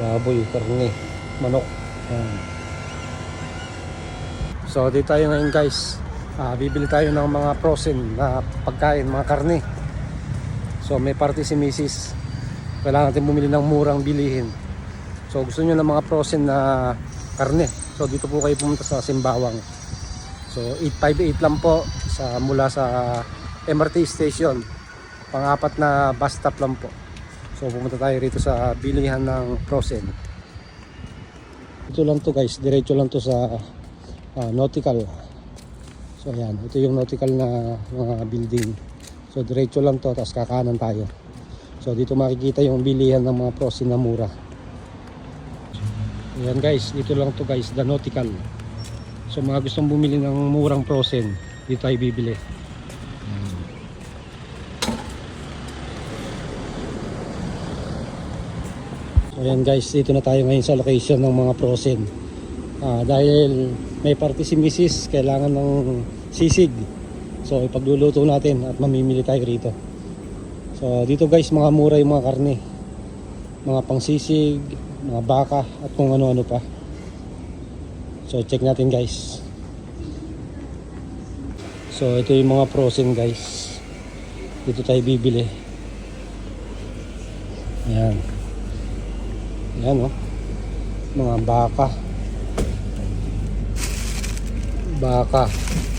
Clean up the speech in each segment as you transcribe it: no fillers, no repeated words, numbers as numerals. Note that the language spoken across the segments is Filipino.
baboy, karne, manok. So dito tayo ngayon guys, bibili tayo ng mga frozen na pagkain, mga karne. So may party si Mrs. Kailangan natin bumili ng murang bilihin. So gusto nyo ng mga frozen na karne, so dito po kayo pumunta sa Simbawang. So 858 lang po mula sa MRT station. Pang-apat na bus stop lang po. So pumunta tayo rito sa bilihan ng frozen. Ito lang to guys, diretso lang to sa Nautical. So ayan, ito yung Nautical na mga building. So diretso lang to, tapos kakanan tayo. So dito makikita yung bilihan ng mga frozen na mura. Ayan guys, dito lang to guys, the Nautical. So mga gustong bumili ng murang frozen, dito tayo bibili. Ayan guys, dito na tayo ngayon sa location ng mga frozen. Dahil may party si Mrs., kailangan ng sisig. So ipagluluto natin at mamimili tayo rito. So dito guys, mga mura yung mga karne. Mga pangsisig, mga baka at kung ano-ano pa. So check natin guys. So ito yung mga frozen guys. Dito tayo bibili. Ayan. Ayan oh. Mga baka,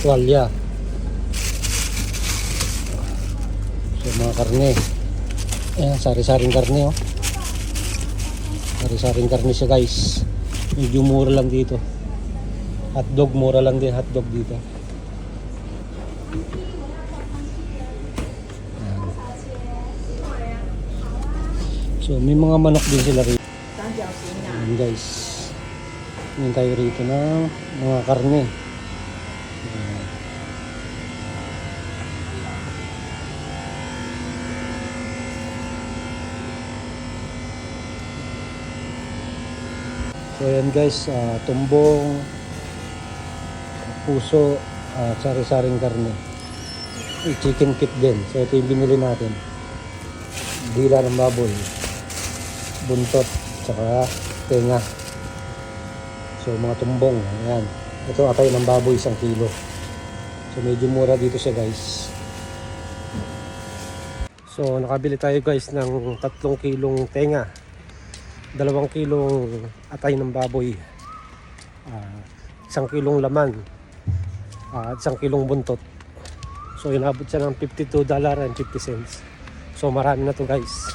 tuwalya. So mga karne. Ayan, sari-saring karne oh. Sari-saring karne siya guys. Medyo mura lang dito. Hotdog, mura lang din hotdog dito. Ayan. So may mga manok din sila rito. Ayan guys. Ngayon tayo rito ng mga karne. So ayan guys, tumbong, puso, sari-saring karne. Chicken kit din. So ito yung binili natin. Dila ng baboy, buntot, tsaka tenga. So mga tumbong, ayan. Ito atay ng baboy, 1 kilo. So medyo mura dito siya guys. So nakabili tayo guys ng 3 kilong tenga, 2 kilong atay ng baboy, 1 kilong laman, at 1 kilong buntot. So inabot siya ng $52.50. So marami na to guys.